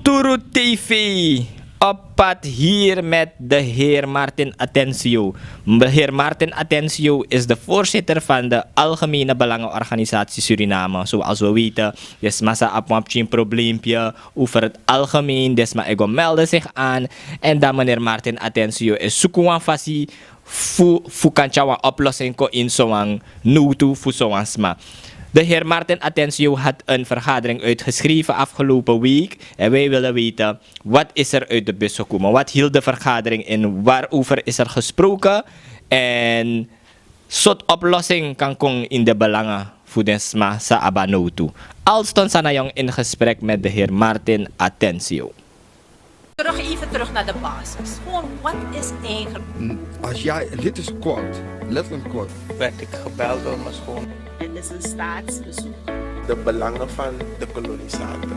Turu TV. Op pad hier met de heer Martin Atencio. De heer Martin Atencio is de voorzitter van de Algemene Belangenorganisatie Suriname. Zoals we weten, desma sa apwapje een probleempje over het algemeen. Desma ego meldde zich aan. En dan meneer Martin Atencio is zoeken fasi fu kanchawa oplossing ko in zo'n nutu fu zo'n sma. De heer Martin Atencio had een vergadering uitgeschreven afgelopen week. En wij willen weten, wat is er uit de bus gekomen? Wat hield de vergadering in? Waarover is er gesproken? En soort oplossing kan komen in de belangen voor de SMA sa Abanotu. Alston Sanayong in gesprek met de heer Martin Atencio. Even terug naar de basis. Gewoon, wat is eigenlijk... Als jij, dit is quote, letterlijk quote. Werd ik gebeld door mijn schoon. Het is een staatsbezoek. De belangen van de kolonisator.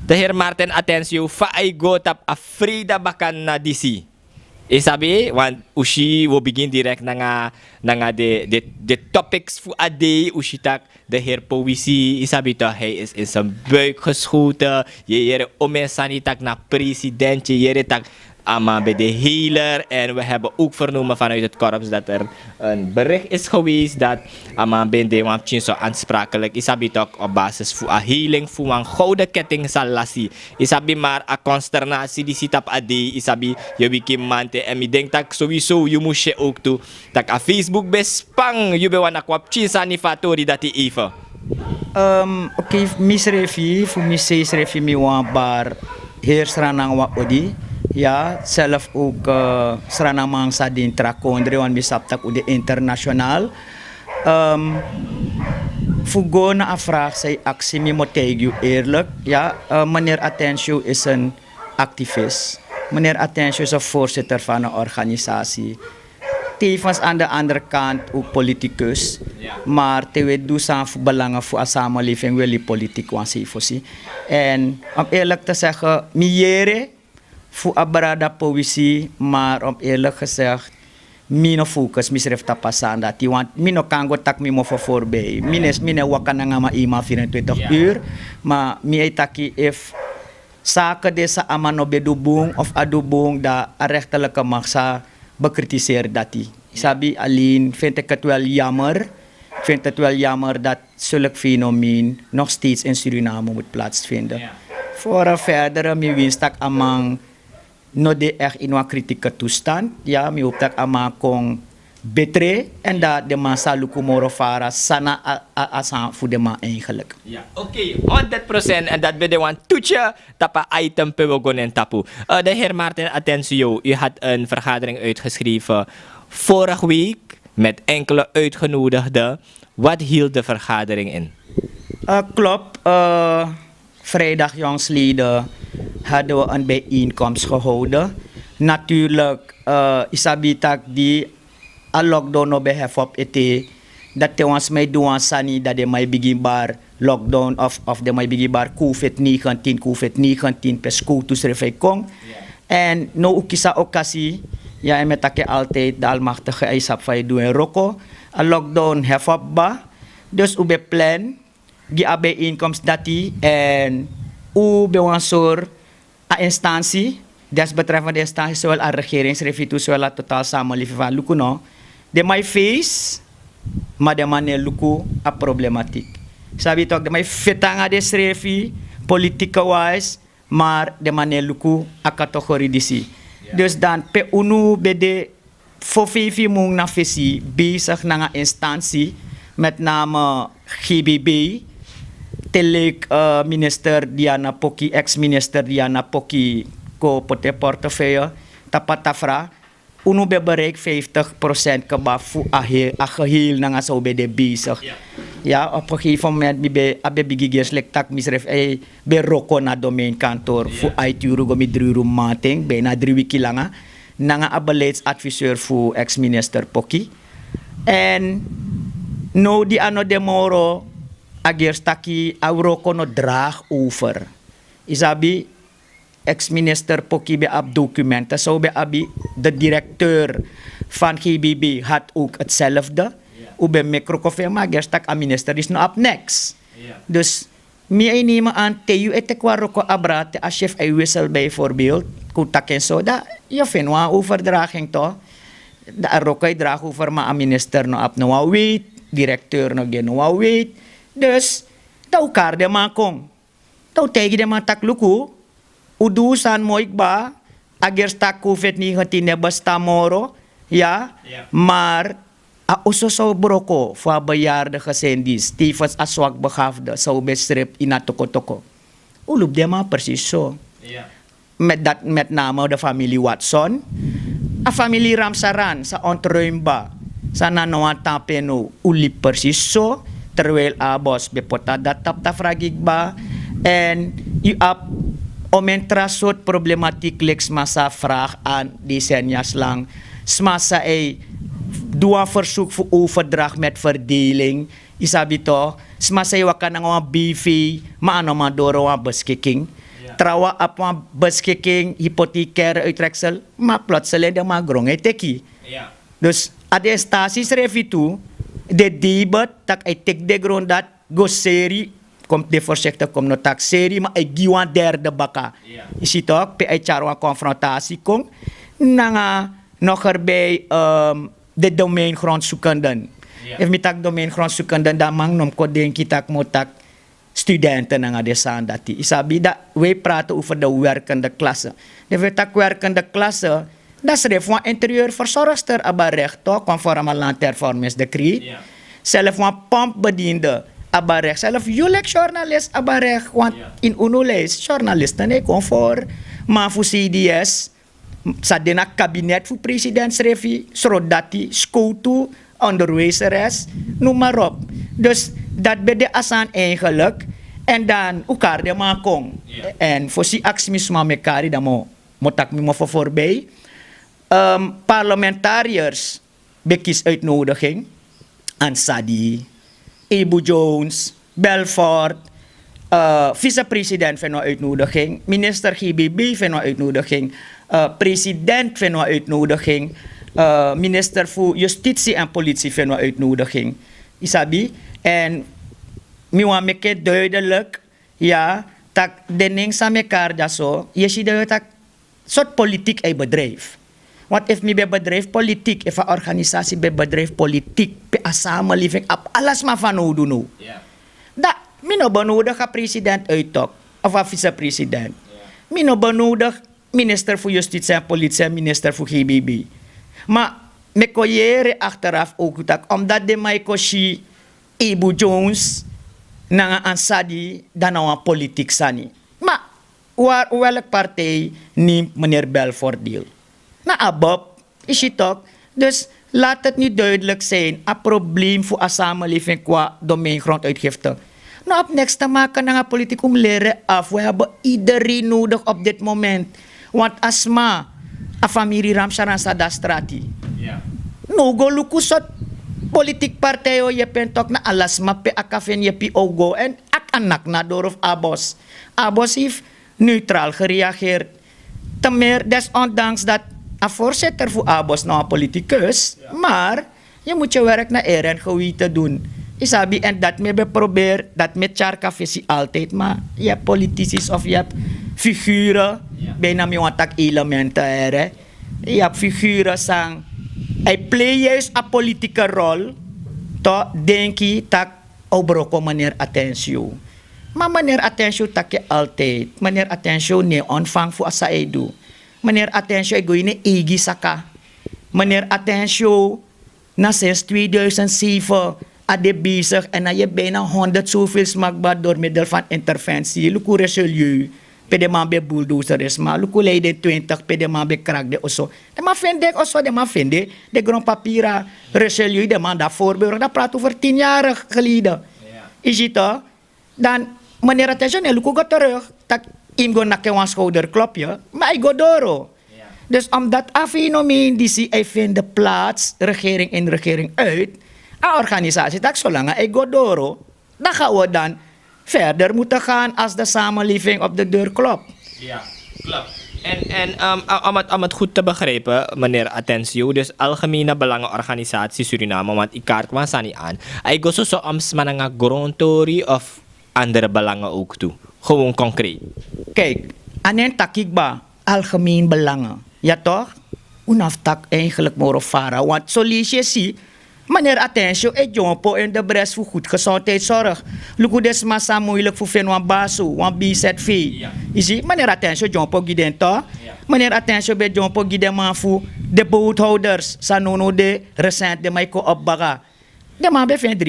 De heer Martin Atencio faaigo tap Afrida bakan na DC. Isabi, want ushi wo begin direct nga de topics voor AD ushi tak de heer Powisi isabi to hij is in zijn buik geschoten. Je omesani tak na president, je tak ama bij de healer. En we hebben ook vernomen vanuit het korps dat er een bericht is geweest dat ama ben de wampchin zo aansprakelijk isabi toch op basis voor a healing voor een gouden ketting salasi. Isabi maar a consternatie die zit op AD isabi je wiki mante en ik denk dat sowieso je moest je ook toe dat a Facebook bespang je bewan akwapchin sa ni fatori dat die even. Oké, misrefi voor misrefi mi wan bar heer Sranang wa odi. Ja, zelf ook Sranang Mangsa din trakondre wan misaptak udi internationaal. Fugo na a vraag zij actie mi motegu eerlijk. Ja, meneer Atencio is een activist. Meneer Atencio is een voorzitter van een organisatie. Tevens aan de andere kant ook politicus. Maar te doen voor belangen voor de samenleving wil die politiek wansi. En om eerlijk te zeggen, miere voor abrada poëzie, maar om eerlijk gezegd, mino focus misref tapasan dat want mino kango tak mi mo voorbij. Mine wakana nga ma ima 24 uur, maar mi taki if zaken deze amano bedubung of adubung da rechtelijke magsa bekritiseer dat die. Sabi alleen vind ik het wel jammer. Ik vind het wel jammer dat zulk fenomeen nog steeds in Suriname moet plaatsvinden. Voor een verdere mi winstak amang no de echt in een kritieke toestand. Ja, mi hoop dat amang kong betre en dat de man saluku morofara sana asan voor de man eigenlijk. Ja, oké, 100% en dat we de want toetje tapa item pewogonen tapu. De heer Martin Atencio, u had een vergadering uitgeschreven vorige week met enkele uitgenodigden. Wat hield de vergadering in? Klopt. Vrijdag jongsleden hadden we een bijeenkomst gehouden. Natuurlijk, isabitak die a lockdown no behef ete dat te ons mij doen sani dat de mij beginbaar lockdown of de mij beginbaar COVID-19 per school toesrefei kong. En no ukisa okasi ja met take altijd de almachtige isap fay doen roko a lockdown hef ba dus ube plan gi abe inkomst dati en ube wansor a instantie desbetreffende instantie zowel a regeringsrevitu zowel a totaal samenleving van lukuno de my face maar de manier luku a problematiek sabi toch de my fetanga de srefi politieke wise maar de manier luku a categorie disi. Dus dan pe unu bede fofifi mung na fesi bezig na instantie met name GBB telek minister Diana Poki ex-minister Diana Poki ko pote portefeuille tapatafra unu be bereik 50% kaba fu a geheel na so bede bezig. Ja, op een gegeven moment abe bigigers lektak misref be roko na domain kantor fu aituru go mi 3 room mating be na 3 wiki langa nanga beleidsadviseur fu ex-minister Poki. En no di ano demoro agers taki roko no draag over. Isabi ex-minister Poki be ab documenten so be abi de directeur van GBB had ook hetzelfde. Ube microcofirma, gerstak aan minister is nou up next. Dus, mij nemen aan, teju etekwa roko abra, te als chef ay wissel bijvoorbeeld, kutak en zo, da, je vindt wel overdraging toch? Da roko ay draag over ma aan minister no up no weet, directeur no gen no weet. Dus, tau kar de man kong. Tau tegi de man tak luku, udusan mo ikba, agerstak COVID-19 ne basta moro, ja, maar a uso sa broko fa bayar de gesendis tifas aswag begafde sa bestrip ina toko-toko. Ulub dia ma persis so. Met name de familie Watson, a familie Ramsaran sa ontruimba sa nanawan tapeno ulip persis so terwijl abos bepota datap ta fragigba en u ap omentra soort problematiek leks masa vraag aan decennia's lang smasa dua verzoek voor overdracht met verdeling. Isabi to, smasay wakan ng mga bifi, maano madoro mga buskiking. Trawa ap mga buskiking, hypothecaire uitreksel, maplot sa lenda mga grong teki. Dus, ade stasis refitu, de debat, tak ay tek de grondat, go seri, kom de voorzichtig kom no tak seri, ma ay giwan derde baka. Isitok, pe ay charwa konfrontasi kong, nanga, nog erbij, de domeingrondzoekenden. If mi tak domeingrondzoekenden, dan mang ko din kitak mo tak studenten nga desan dati. Isabi da, we praten over de werkende klasse. De we tak werkende klasse, dat schreef van interieur verzorgster aba recht, toch, conform aan landhervormingsdecreet. Zelf van pompbediende aba recht. Zelf jullie journalist aba recht, want in unulees, journalisten ne conform, maar voor CDS, sa dena kabinet voor president Srefi, Srodati, Skoutu, onderwijzeres, noem maar op. Dus dat ben de asan eigenlijk. En dan ukar de makong. En voor si aksimisma mekari, dan mo tak mi mo voorbij. Parlementariërs bekis uitnodiging. Ansadi, Ebu Jones, Belfort, vice-president van een uitnodiging, minister GBB van een uitnodiging, president van een uitnodiging, minister voor Justitie en Politie van een uitnodiging. Isabi, en mi want meke duidelijk, ja, dat de ning sa mekaar da so, je ziet dat soort politiek een bedrijf. Want if mi be bedrijf politiek, if een organisatie be bedrijf politiek, pe a samenleving, ap alles maar van hoe doen. Da, mi no benodig a president uittok, of a vice-president. Mi no benodig minister voor Justitie en Politie en minister voor GBB. Maar me koyere achteraf ook dat, omdat de maikoshi Ebu Jones na ansadi dan nou een politiek sani. Maar welke partij neemt meneer Belfort deel? Na abob is het ook. Dus laat het nu duidelijk zijn, een probleem voor een samenleving qua domeingronduitgifte. Nou, op niks te maken naar politiek om leren af. We hebben iedereen nodig op dit moment. Want asma, a familie Ramsaran Sadastrati. No go lukusot politik partij o je pentok na alas mape akafen je pi ogo en ak anak na door of abos. Abos heeft neutraal gereageerd. Temer desondanks dat een voorzitter voor abos nou een politicus, maar je moet je werk naar eer en geweten doen. Isabi, en dat me probeer, dat met charka visie altijd, maar je hebt politici of je hebt figuren, bijna me want tak elementen er. Je hebt figuren sang, hij play juist een politieke rol, to denk je tak obroko meneer Atensio. Maar meneer Atensio tak je altijd, meneer Atensio ne ontvang voor asa edu. Meneer Atensio ego ini igi saka. Meneer Atensio na sinds 2007 ade bezig en na je bijna 100 zoveel smakbaar door middel van interventie. Luku Richelieu, pede man be bulldozer is maar. Luku leiden 20, pede man be krak de oso. De man vind oso, de man vind de grond papiera Richelieu, de man dat voorbeeld. Dat praat over 10 jaar geleden. Is het toch? Dan, meneer Atensio, ne luku go terug. Tak im go nak een schouderklopje, maar ik go doro. Dus omdat een fenomeen die zie, hij vindt de plaats, regering in regering uit, een organisatie, dat zolang ik go doro, dan gaan we dan verder moeten gaan als de samenleving op de deur klopt. Ja, klopt. Om het goed te begrijpen, meneer Atencio, dus Algemene Belangenorganisatie Suriname, want ik kaart kwam niet aan. Hij go zo om smananga grondtori of andere belangen ook toe. Gewoon concreet. Kijk, anen takik ba algemeen belangen. Ja toch? Unaftak eigenlijk morofara. Want zo lees je zie, meneer Atencio e jompo in de bres voor goed gezondheidszorg. Luku des massa moeilijk voor wan basu, wan BZV. Je ziet, meneer Atencio jompo giden toch? Meneer Atencio be jompo giden man voor de boothouders. Sanono de recent de maiko opbaga. De man bevindt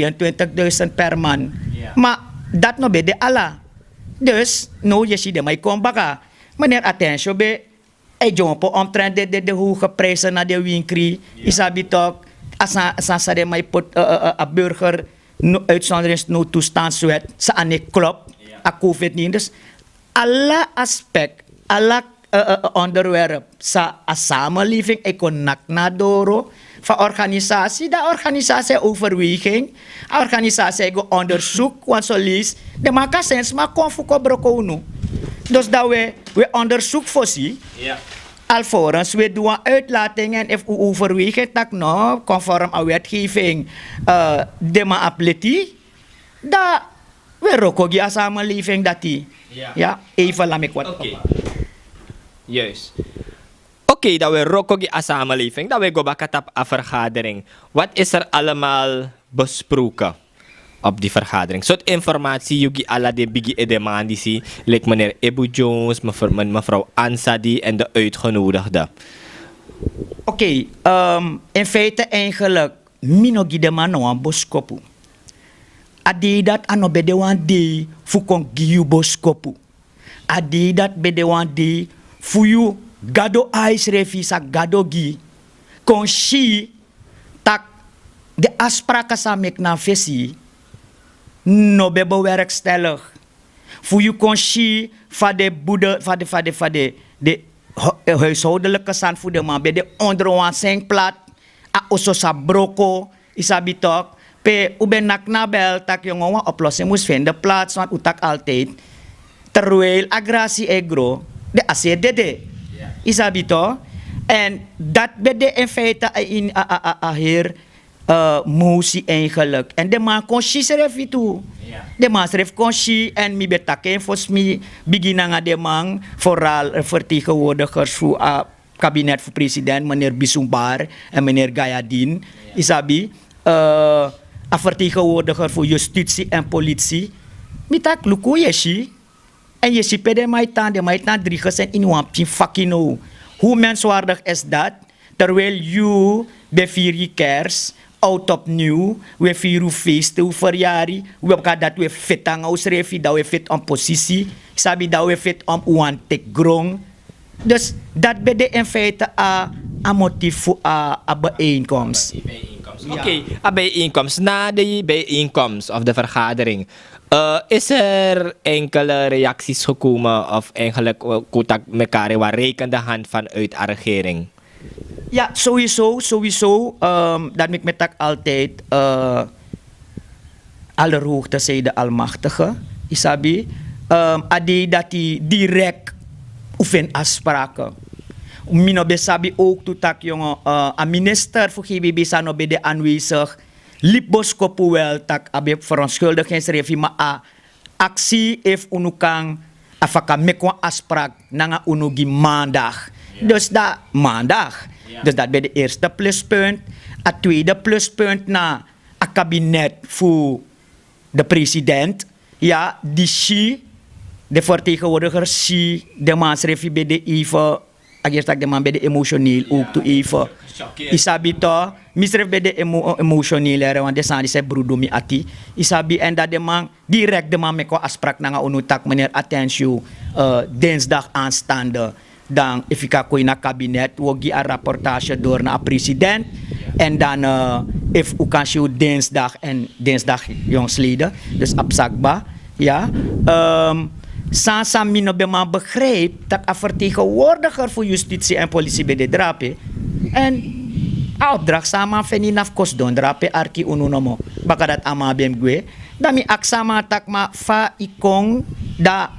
23.000 per man. Maar dat no be de alla. Dus, nou je ziet de maiko opbaga. Meneer Atencio be e jompo omtrent de hoge prijzen naar de winkri. Isabi toch? Asa de mij pot a burger uitzonderingsnoodtoestandswet sa ane klopt a COVID-19. Dus alle aspect, alle onderwerp sa a samenleving econak na doro van organisatie, de organisatie overweging, a organisatie go onderzoek, want zo lees, de maka sens ma konfuko broko nu. Dus dat we onderzoek voorzien. Alvorens we doen uitlating en if u overwegen dat nou conform aan wetgeving de ma apleti, dat we rokogi a samenleving dat die. Ja, even laat me wat. Juist. Oké, dat we rokogi a samenleving, dat we go bakatap a vergadering. Wat is er allemaal besproken op die vergadering? Soort informatie yugi ala de bigi edemandisi, like meneer Ebu Jones, mevrouw Ansadi en de uitgenodigde. Oké, in feite eigenlijk minogi de man no boskopu. Adi dat ano bede wan de fukon giu boskopu. Adi dat bede wan de fuyu gado ice refi sa gado gi kon shi tak de afspraken samen na fesi no be bewerkstellig. Voor je conchie van de boede, van de huishoudelijke stand voor de man, bij de onderwansing plat, a ososa broko, isabitok, pe ube nak nabel, tak jongen een oplossing moest vinden plaats, want utak altijd, terwijl agrasie egro, de ACDD, isabitok, en dat bede in feite in hier, moesie eigenlijk. En de man conchie schreef itu. De man schreef conchie en mi betake volgens mij beginnen de man vooral vertegenwoordigers voor kabinet voor president meneer Bisumbar en meneer Gayadin. Isabi a vertegenwoordiger voor justitie en politie. Mitak luku yeshi en yeshi pede maitan 3 gezet in wampin fucking no. Hoe menswaardig is dat? Terwijl you bevier je kers out opnieuw, we vieren feesten, we verjaren, we hebben dat we fit aan ons refi, dat we fit aan positie, sabi dat we fit om uan tek grong. Dus dat bede in feite a motief voor a bijeenkomst. Oké, a bijeenkomst. Na de bijeenkomst of de vergadering, is er enkele reacties gekomen of eigenlijk contact met elkaar waar rekende hand vanuit de regering? Ja, sowieso. Dat ik met altijd allerhoogte zij de Almachtige, Isabi. Adi dat hij direct oefen afspraken. Mino besabi ook toetak jongen, a minister voor GBB sano bede aanwezig. Lipboskopu wel tak abe verontschuldigingsrevi maar a actie if unukang afaka mekwa afspraak nanga unugi maandag. Dus dat maandag. Dus dat bij de eerste pluspunt. Het tweede pluspunt na het kabinet voor de president. Ja, die she, de vertegenwoordiger she, de mansrefi bij de even, de man bij de emotioneel ook toe even. Isabi to, misref bij de emotioneel, want de sani se broedomi ati. Isabi en dat de man direct de man meko afspraak na unutak meneer Atencio dinsdag aanstaande. Dan ifika ko in kabinet, wogi a rapportage door naar president. En dan if u kan show dinsdag jongsleden, dus absakba, ja. Sansa mino bema begreep dat a vertegenwoordiger voor justitie en politie bij de drape. En opdracht sama feninaf kos don drape arki ununomo. Baka dat ama bem gue. Dami aksama takma fa ikong da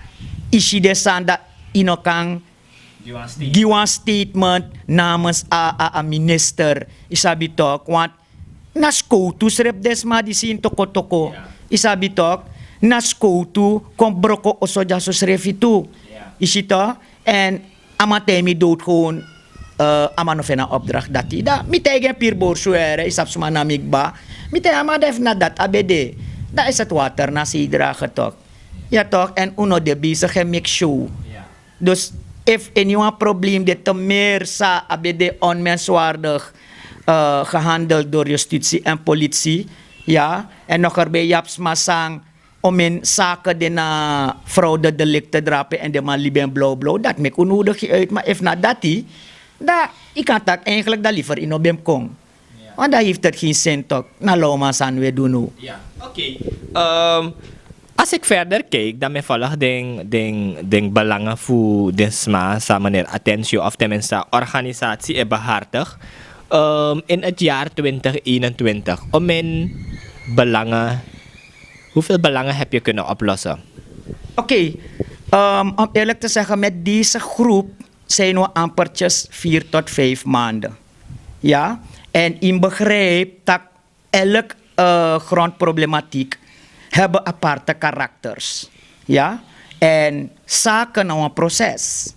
isi desanda inokang giwan statement namens a minister isabi tok want nas koutu srep desma di sin toko isabi tok nas koutu kom broko osoja so sref itu isito en amatemi dood gewoon amano fena opdracht dati da mitegen pir borsuere isap suma namig ba mite amadef na dat abede da is het water na sidra getok ja toch en uno de bezig en make show dus if anyone probleem dit te meer sa abede onmenswaardig gehandeld door justitie en politie ja en nog erbij japs masang om in zaken die na fraude delicten drapen en de man lieben blauw dat mek onnodig uit maar if na dati da ik kan tak eigenlijk dat liever in obem kong want daar heeft het geen zin toch na loma san we doen nu Oké. Als ik verder kijk, dan me volg den belangen voor de SMA sa meneer Atensio of tenminste organisatie en behartig in het jaar 2021 om mijn belangen. Hoeveel belangen heb je kunnen oplossen? Oké, om eerlijk te zeggen, met deze groep zijn we ampertjes 4 tot 5 maanden. Ja, en in begrijp dat elk grondproblematiek hebben aparte karakters. Ja, en zaken nou een proces.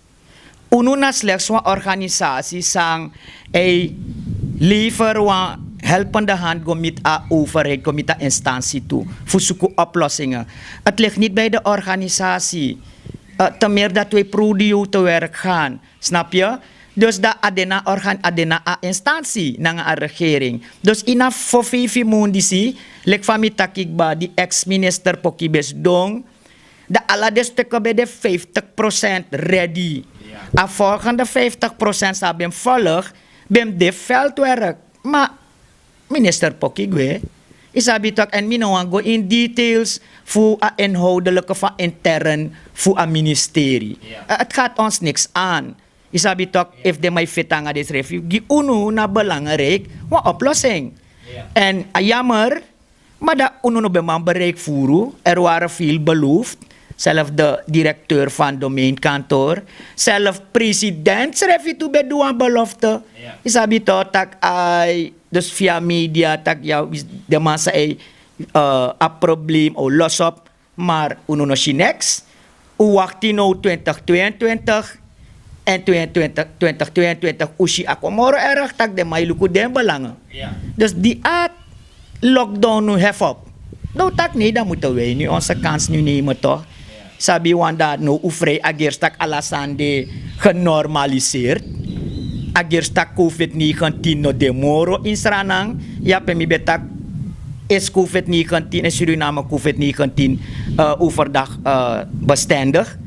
Ununa slechts een organisatie sang liever een helpende hand met de overheid, met de instantie toe, voor zoeken oplossingen. Het ligt niet bij de organisatie. Ten meer dat wij produce te werk gaan, snap je? Dus dat adena instantie naar een regering. Dus ina voor 5 maanden lek van mi takikba die ex-minister Pokibes Dong, de alle stukken bij de 50% ready. En volgende 50% hebben volg, bem de veldwerk. Maar minister Pokigwe, is habitak en mi no go in details voor a inhoudelijke van intern voor een ministerie. Het gaat ons niks aan. Is habitak if de mij fitanga dit review, gi unu na belangrijk wat oplossing. En jammer, maar dat unu no beman bereik voeren, er waren veel beloofd. Zelf de directeur van domeinkantoor, zelf president schreef je toe bij doan belofte. Is habitak tak ai dus via media tak jou de massa a probleem o los op, maar uno no next. U wakti no 2022 en 2022 usi ako moro erg tak de may luku den belangen. Dus die at lockdown nu hef op. Nou tak niet, dan moeten wij nu onze kans nu nemen toch. Sabi wanda no ufrei agerstak alasande genormaliseerd. Agerstak COVID-19 no demoro in Sranang. Ja, pemi betak is COVID-19 in Suriname COVID-19 overdag bestendig.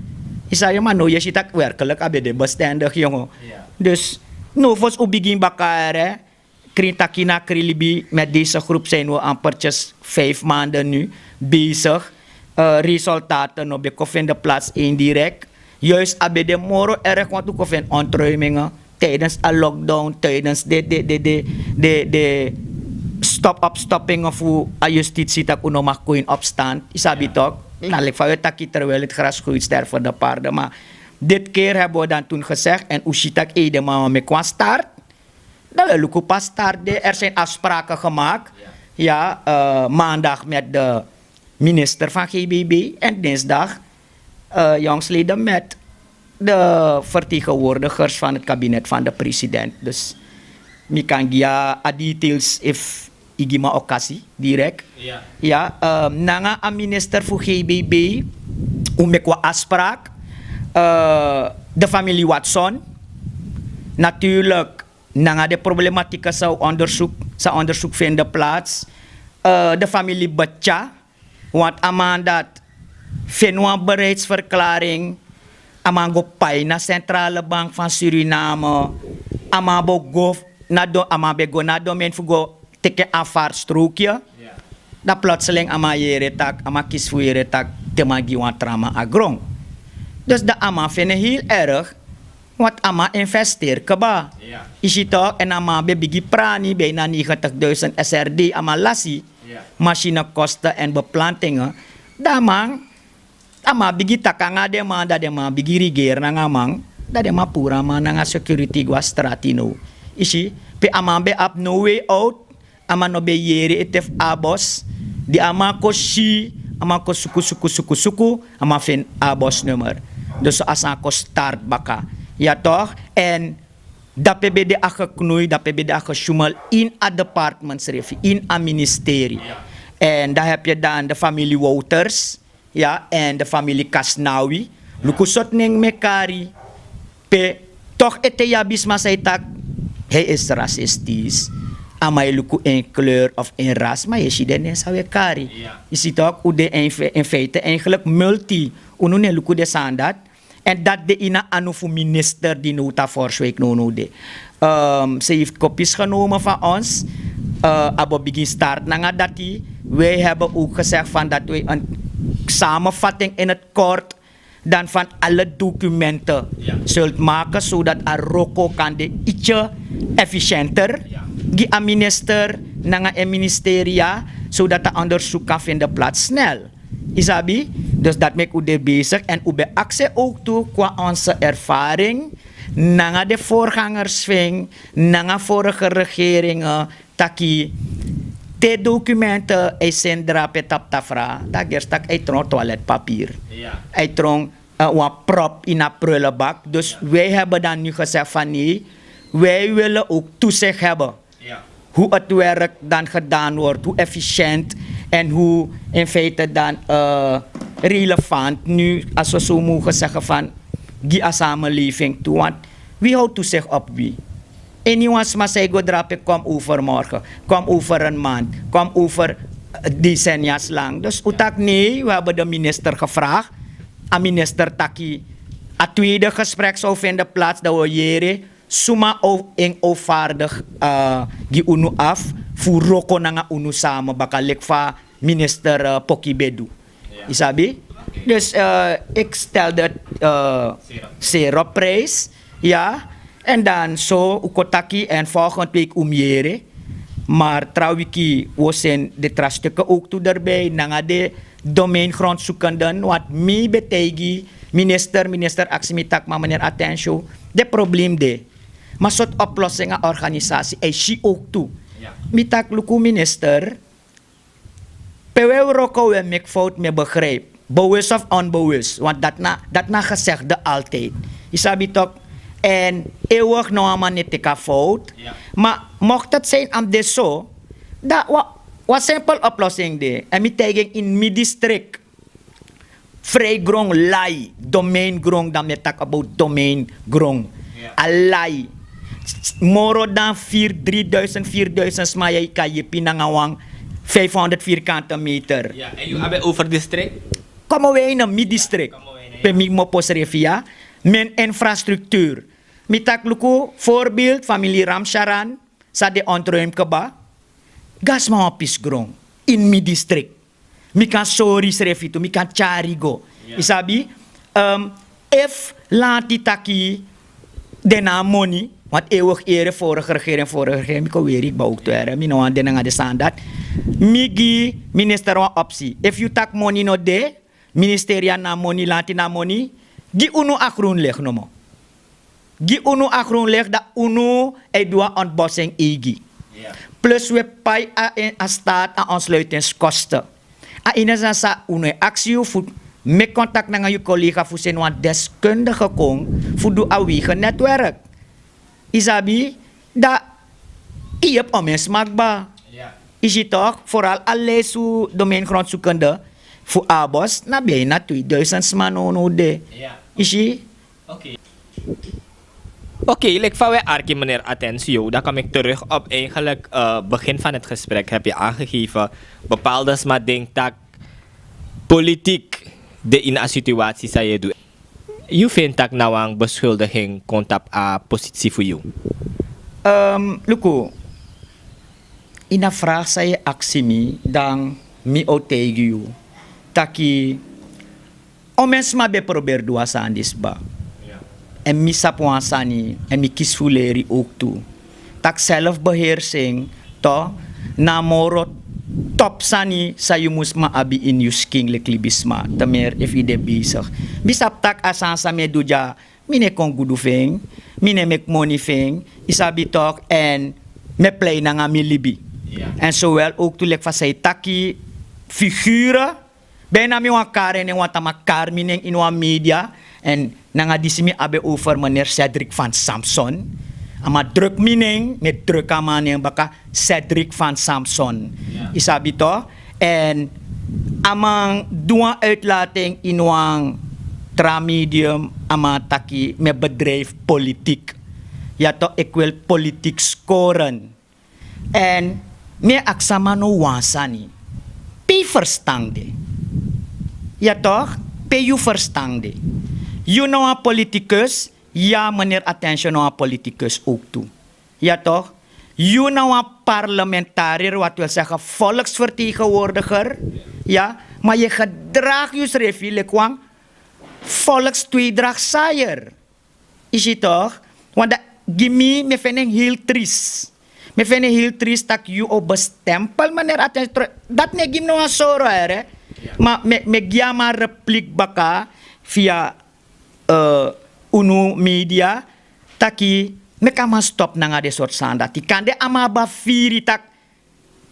Isaya man no, je ziet dat werkelijk abede bestendig jongen. Dus no vos ubigin bakare. Krintakina krilibi met deze groep zijn we ampertjes 5 maanden nu bezig. Resultaten op de koffie plaats indirect. Juist abede moro erg want ook koffie ontruimingen tijdens een lockdown, tijdens de stop-up-stoppingen voor a justitie dat uno mag in opstand. Isabi toch? Nou, ik van taki terwijl het gras groeit sterven de paarden. Maar dit keer hebben we dan toen gezegd en ushitak ede mama me kwa start. Dat we lukken pas starten. Er zijn afspraken gemaakt. Ja, maandag met de minister van GBB en dinsdag jongsleden met de vertegenwoordigers van het kabinet van de president. Dus mi kan gia a details if igima okasi direct. Ja, nanga a minister voor GBB umekwa afspraak de familie Watson. Natuurlijk nanga de problematiek zou onderzoek vinden plaats. De familie Batja, want amandat vindt bereidsverklaring amango pay na Centrale Bank van Suriname, amabo go na domein fugo teke afaarstrookje. Dat plotseling amayere tak, amakisfuere tak, temagiwan trama agrong. Dus de ama vinden heel erg, want ama investeer kaba. Is het toch? En ama bebigi prani, bijna 90.000 SRD, ama lassi, machinekosten en beplantingen. Damang, ama bigi takanga de man, dat de man bigi rigeer na ngamang, Dade mapura man nga security gwa stratino. Isi, pe amambe up no way out, ama no be yeri etef abos, di ama ko si, ama ko suku, ama fin abos nummer. Dus asa ko start baka. Ja toch? En dat PBD knoei, dat PBD schummel in a departmentsref, in a ministerie. En daar heb je dan de familie Wouters, ja, en de familie Kasnawi. Lukusot neng mekari, pe toch ete yabis masaitak, hij is racistisch. Amai luku een kleur of een ras, maar je ziet het zou je kari. Je ziet ook hoe de in feite eigenlijk multi, hoe ne luku de sandat. En dat de ina anu minister die nota voorschweek no de. Ze heeft kopies genomen van ons. Abo begin start na dat die. Wij hebben ook gezegd van dat wij een samenvatting in het kort dan van alle documenten zult maken, zodat Aroko kan de ietsje efficiënter die aan minister naar een ministeria, zodat de onderzoek kan vinden plaats snel. Isabi, dus dat maakt u bezig en u beakse ook toe qua onze ervaring naar de voorgangersving, naar vorige regeringen, taki te documenten zijn drapen tap tafra, dat is tak eitron toiletpapier, eitron een prop in een prullenbak. Dus wij hebben dan nu gezegd van nee, wij willen ook toezicht hebben. Hoe het werk dan gedaan wordt, hoe efficiënt en hoe in feite dan relevant nu, als we zo mogen zeggen van die samenleving toe. Want wie houdt toezicht op wie? En niemand maar zei go drapen, kom over morgen, kom over een maand, kom over decennia's lang. Dus utak nee, we hebben de minister gevraagd, aan minister Taki, het tweede gesprek zou vinden plaats dat we jere suma en overvaardig die unu af voor roko nanga unu samen bakalik va minister Poki Bedu. Isabi? Dus ik stelde zeer op prijs. Ja. En dan zo ukotaki en volgende week umjere. Maar trouwens was zijn de trastukken ook toe erbij. Nanga de domeingrondzoekenden wat mi betegi minister aksimitak maar meneer Atensio de probleem de. Maar soort oplossingen organisatie en zie ook toe. Mitak luku minister pewe roko we mek fout me begrijp. Bewust of onbewust. Want dat na gezegde altijd. Isabi toch. En eeuwig nou maar niet te fout. Maar mocht het zijn aan de zo. Dat wat simpel oplossing de. En mi tegen in mi district. Vrij grong lai. Domein grong. Dan me tak about domein grong. Alai. Moro dan 3.000 smaya kan je pinangawang 500 vierkante meter. Ja, en jullie hebben over district? Komen wij in een mi-district. Pemik mo posrefia. Men infrastructuur. Mitak luku voorbeeld familie Ramcharan. Sa de ontruim keba. Gas mo pisgrong. In mi-district. Mika sorry srefitu. Mika charigo. Isabi. If lanti taki dena money. Want eeuwig ere vorige regering, ik weet ik ook te hebben, ik nou aan de standaard. Migi minister wa optie. If you tak money no de, ministeria na money, lanti na money, gi unu akroon leg no mo. Gi unu akroon leg da unu edua ontbossing egi. Plus we pay a staat aan ontsluitingskosten. A ina sa unu actie voor met contact na je collega voor zijn want deskundige kong voor do awige netwerk. Isabi, dat je hebt om een smaakbaar. Is het toch? Vooral alle zo domeingrondzoekende voor abos, na bijna 2000 smano de. Is het? Oké, like van wij Arki, meneer Atensio, dan kom ik terug op eigenlijk begin van het gesprek heb je aangegeven bepaalde sma denk dat politiek de in een situatie zou je doen. Je vindt dat nou een beschuldiging komt op een positie voor jou? Luko, in een vraag zei je actie dan mi tegen you. Taki, om mensen maar probeer doen aan disba. En mi sapuansani en mi kisfuleri ook toe. Tak zelfbeheersing to na moro top sani sa yumus ma abi in yus king leklibisma tamer if ide bezig. Bisap tak asan sa meduja mine kong gudu fing, mine make money fing, isabi tok, en me play na nga mi libi. En zowel ook tulek van zij taki figuren, bijna mi wan karen en wat amakar mineng in wan media, en nanga disimi abe over meneer Cedric van Samson. Ama druk mineng, met druk amaneng baka Cedric van Samson. Isabi to, en amang dua uitlating in wan tramedium ama taki me bedrijf politiek. Ja to, ik wil politiek scoren. En me aksama no wansani. Pe verstande. Ja toch? Pe you verstande. You know een politicus? Ja, meneer Attention nou een politicus ook toe. Ja toch? You know een parlementariër, wat wil zeggen volksvertegenwoordiger. Ja, maar je gedraagt je schreef kwam volkstweedragsaaier. Is je toch? Want dat gimme me vind ik heel triest. Me vind ik heel triest dat je op bestempel meneer Attention. Dat ne gim no een soro hè. Maar me giama repliek baka via unu media taki me kama stop nanga de soort sanda. Ti kan de amaba firi tak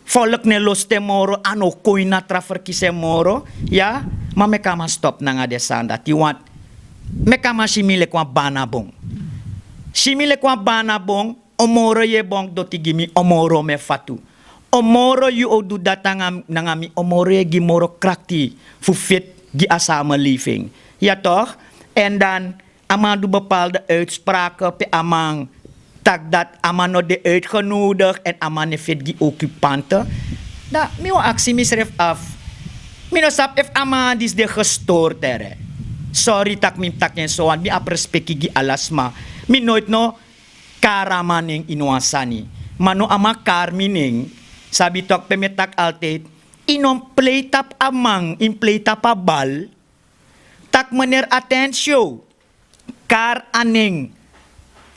volk ne los temoro ano koina traverkise moro. Ja, maar me kama stop nanga de sanda. Ti want me kama simile kwa banabong. Simile kwa banabong omoro ye bong doti gimi omoro me fatu. Omoro yu odu datang nangami omoro ye gimoro krakti fu fit gi asama living. Ja toch? En dan amang du bepaalde uitspraken pe amang tak dat amano de uitgenodigd en amane fit gi occupanten. Da mi wa aksi misref af. Mi no sap if ama dis de gestoord tere. Sorry tak mi tak en so an mi aprespeki gi alasma. Mi nooit no karamaning inuasani. Mano ama karmining sabi tok pemetak altet inom playtap amang in playtap bal tak meneer Attention kar aning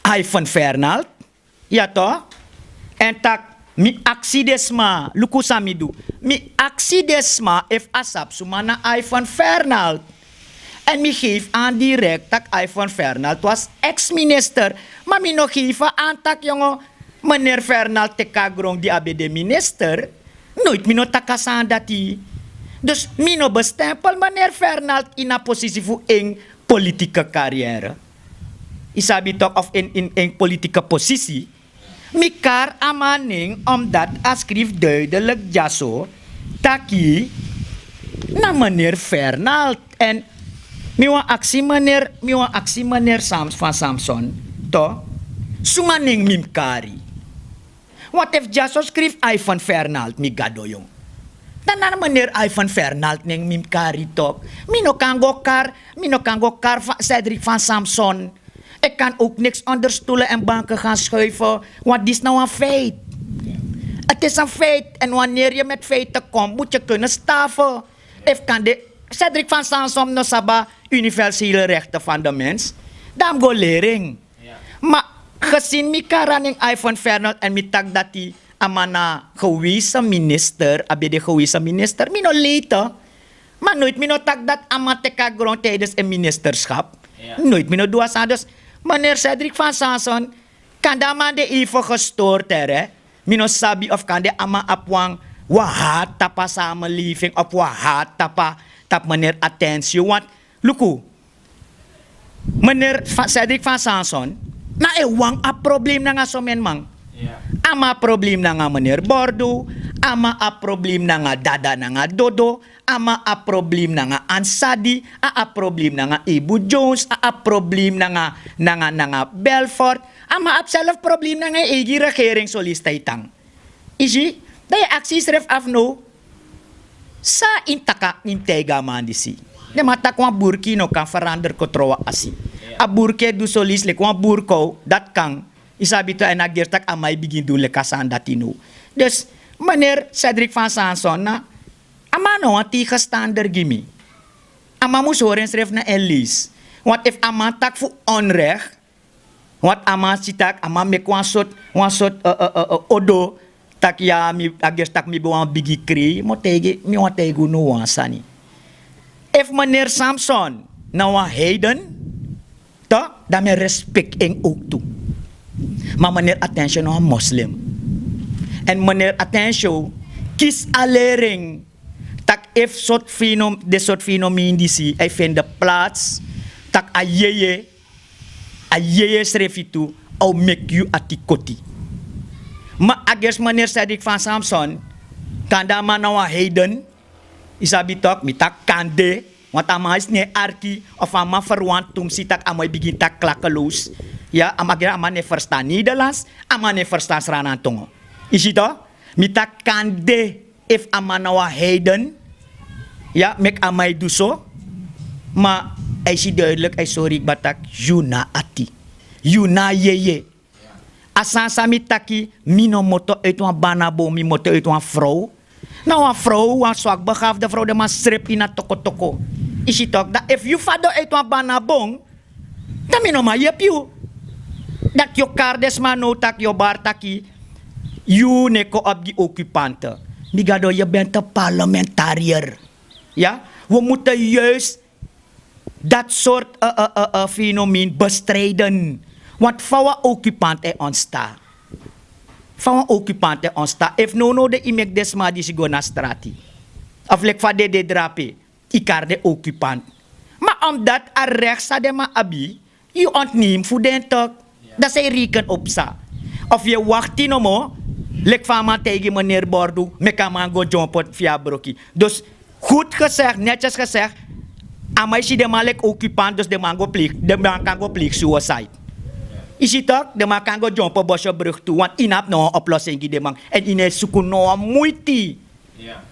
iPhone Fernald ya to en tak mi aksidesma luku samidu mi aksidesma if asap sumana iPhone Fernald en mi geef aan direct tak iPhone Fernald was ex-minister maar mi no geef aan tak jongo meneer Fernald te kagrong di abede minister nooit mi no takasan dati. Dus mino bestempel meneer Fernald in een positie voor een politieke carrière. Isabi toch of in een politieke positie. Mikar amaning omdat askrif duidelijk jaso taki na meneer Fernald en miwa aksi meneer van Samson to sumaning mimkari. What if jaso skrif iPhone Fernald mi gadoyong. Dan meneer Ivan Fernald neng mimkari tok. Mino kango kar Cedric van Samson. Ik kan ook niks onder stoelen en banken gaan schuiven. Want dit is nou een feit. Het is een feit. En wanneer je met feiten komt, moet je kunnen staven. If kan de Cedric van Samson no saba universele rechten van de mens. Dan go lering. Maar gezien mikara neng Ivan Fernald en mitak dati amana gewese minister, abede gewese minister, mino later. Maar nooit mino tak dat amateka grond tijdens een ministerschap. Nooit mino doa sa. Dus meneer Cedric van Samson, kan da man de even gestoord hè? Mino sabi of kan de ama apwang wahat tapa samenleving of wahat tap meneer Attention. Want, luku, meneer Cedric van Samson, na ewang a problem na nga somen mang. Ama problem na nga meneer Bordo, ama a problem na nga dada na nga Dodo, ama a problem na nga Ansadi, a problem na nga Ibu Jones, a problem na nga Belfort, ama a self problem na nga igi regering solista itang. Isi, daya aksis ref afno, sa intega man disi. De mata kwa burki no kan verander kotrowa asi. A burke du solis le kwa burko, dat kang, isabi to en agirtak amay bigin doen le kasan datino. Dus meneer Cedric van Samson na amano ang tika standard gimi. Ama mo soren sref na Elise. What if ama tak fu onrecht? What ama sitak ama me kwansot odo tak ya mi agirtak mi buang bigi kri mo tegi mi wa tegu no wasani. If meneer Samson na wa Hayden Toch? Daarmee respect eng ook toe. Maar meneer Attention is een moslim. En meneer Attention kies alleen dat if de soort fenomeen die zie, hij vindt de plaats dat ayeye schreef je toe, au make you atikoti. Maar agers meneer Cedric van Samson, kan daar maar nou heden, isabi toch, mi tak kande, want ama is ne arki, of ama verwant tum si tak ama begin tak klakkeloos. Ja, ama ne verstaan Nederlands, ama ne verstaan Sranantongo. Is het toch? Mi tak kande, if ama nou heden, ja, mek amai doe zo. Maar hij is duidelijk, hij sorry, batak, yuna ati. Yuna yeye. Asan sami taki, mino moto uit een banabo, mi moto uit een vrouw. Nou, een vrouw, een zwak begaafde vrouw, de man strip in een toko. Is het ook, dat if you vader uit een banabong, dan mino ma yep you. Dat je kardes man no tak, je bar taki, you neko op die occupanten. Migado, je bent een parlementariër. Ja, we moeten juist dat soort fenomeen bestrijden. Want van occupant is ontstaan. Van occupant is ontstaan. If no de imek desma die go na strati. Of lek van de drape. Ikar de occupant. Maar omdat er rechts de ma abi, je ontneemt voor den toch. Dat zij rekenen op sa. Of je wacht in mo, lek van ma tegen meneer Bordo, meka man go jump via broki. Dus goed gezegd, netjes gezegd, amai si de man lek occupant, dus de man kan go pleeg suicide. Is het ook? De man kan go jump op Bosjebrug toe, want inap no een oplossing die de man. En in zoeken no een moeite.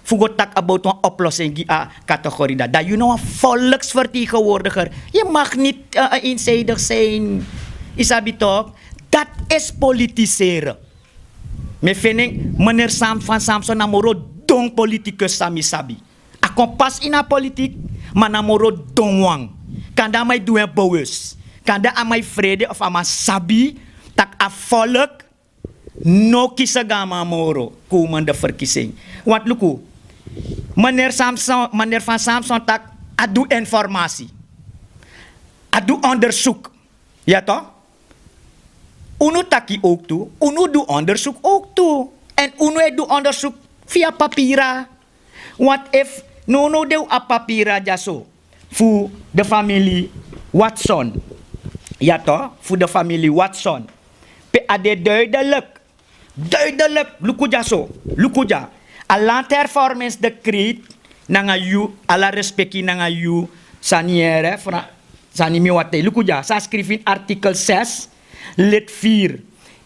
Voor tak about een oplossing die categorie dat. Dat je nou een volksvertegenwoordiger. Je mag niet eenzijdig zijn. Is dat toch? Dat is politiseren. Me vind meneer Sam van Samson namoro dong politicus sami sabi. A kompas in a politiek, maar namoro dongwang. Kan dat mij doen bewust. Kan dat aan mij vrede of aan mij sabi, tak a volk no kisagama moro komende verkiezing. Want luku, meneer van Samson tak adu informatie. Adu onderzoek. Ja toch? Uno taki ook toe, uno doe onderzoek ook toe. En uno doe onderzoek via papiera. Want if no de a papiera jaso voor de familie Watson. Ja toch? Voor de familie Watson. Pe ade duidelijk, lukuja so, lukuja. Alant performance decreet nanga you, ala respecti nanga you, saniere, sanimi wate, lukuja. Sa schreef in artikel 6, lid 4.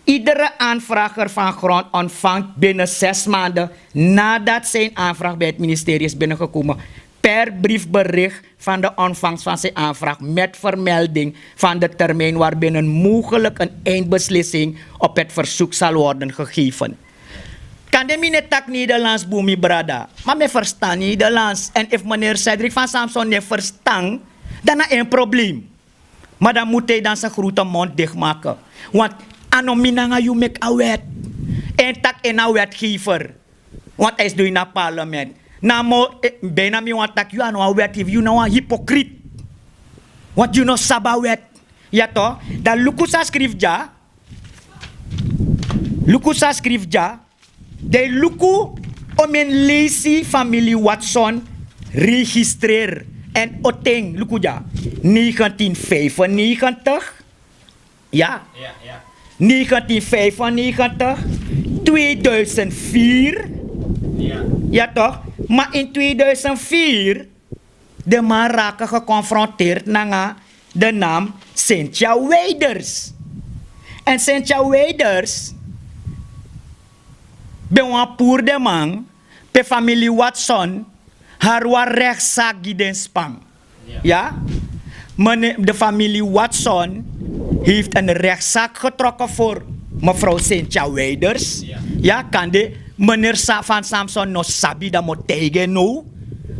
Iedere aanvrager van grond ontvangt binnen 6 maanden nadat zijn aanvraag bij het ministerie is binnengekomen per briefbericht van de ontvangst van zijn aanvraag met vermelding van de termijn waarbinnen mogelijk een eindbeslissing op het verzoek zal worden gegeven. Kan de mine tak Nederlands boemi brada, maar me verstaan Nederlands. En if meneer Cedric van Samson ne verstaan, dan is een probleem. Maar dan moet hij dan zijn grote mond dichtmaken. Want anominanga you make a wet. En tak en a wetgever. Want hij is doing na parlement. Namo bijna mi want tak you ano a wetgever. You know a hypocrite. Want you know saba wet. Ja toch? Dan lukusa skrifja. Lukusa skrifja. De luku om een lazy familie Watson registreer. En oteng, lukuja, 1995, ja, 1995, 2004, ja toch? Maar in 2004, de man raken geconfronteerd met de naam Cynthia Weiders. En Cynthia Weiders, ben een poer de man, per familie Watson, haar rechtszaak giden spang. Ja? De familie Watson heeft een rechtszaak getrokken voor mevrouw Cynthia Weiders. Ja, kan de meneer van Samson no sabi dat moet tegen no.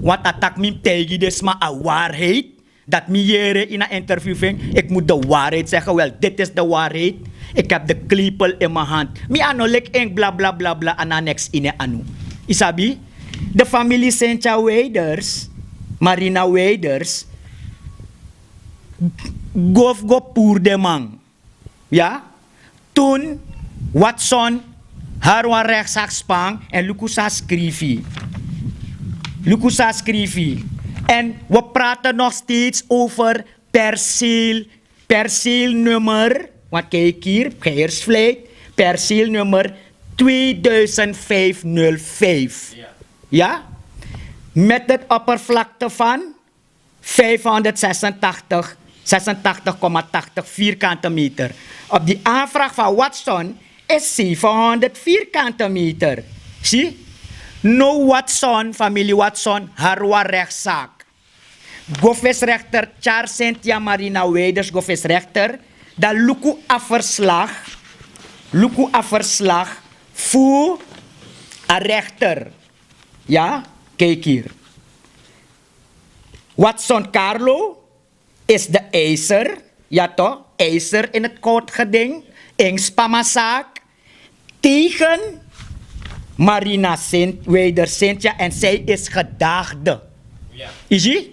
Want attack me tegen dus maar een waarheid. Dat me jere in een interview vind, ik moet de waarheid zeggen. Wel, dit is de waarheid. Ik heb de klepel in mijn hand. Mi ano lek eng bla bla bla bla ananex in anu. Isabi? De familie Cynthia Weiders, Marina Weiders, gof go pour de man. Ja? Toen Watson haar wan rechtszaak spang en Lukusa schreefie. En we praten nog steeds over perceelnummer, wat kijk hier, Geiersvleit, perceelnummer 2505. Ja? Met het oppervlakte van 586 86,80 vierkante meter. Op die aanvraag van Watson is 700 vierkante meter. Zie? No Watson, familie Watson, harwa rechtszaak. Gofesrechter Charles Cynthia Marina Weders, gofesrechter, dat luku afverslag voor een rechter. Ja, kijk hier. Watson Carlo is de eiser, ja toch? Eiser in het kort geding, in spamazaak, tegen Marina Weders Cynthia en zij is gedaagde. Is je?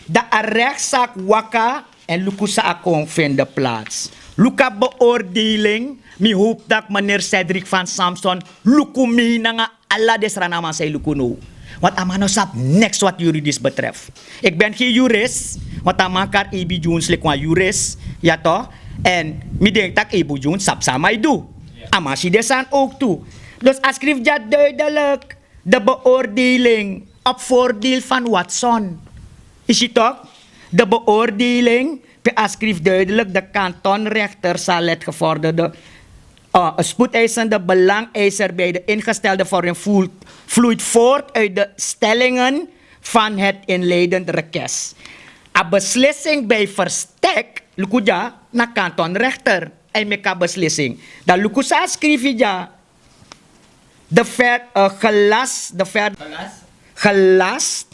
De rechtszaak Waka en Lukusa Akong vinden plaats. Luka beoordeling, mi hoop dat meneer Cedric van Samson Lukumi nanga alla desranaman say Lukuno. Want amano sap next wat juridisch betreft. Ik ben geen jurist, want amakar Ibi Jones lekwa jurist, ja toch? En mi denk dat Ibi Jones sap samay doe. Amasi desan ook toe. Dus als schrijf ja duidelijk de beoordeling op voordeel van Watson. Is het toch? De beoordeling, schrijf duidelijk, de kantonrechter zal het gevorderde spoedeisende belangeiser bij de ingestelde vorming vloeit voort uit de stellingen van het inleidend request. Een beslissing bij verstek, lukuja, na kantonrechter. En meka beslissing. Dat lukusa schrijf ja. Gelast.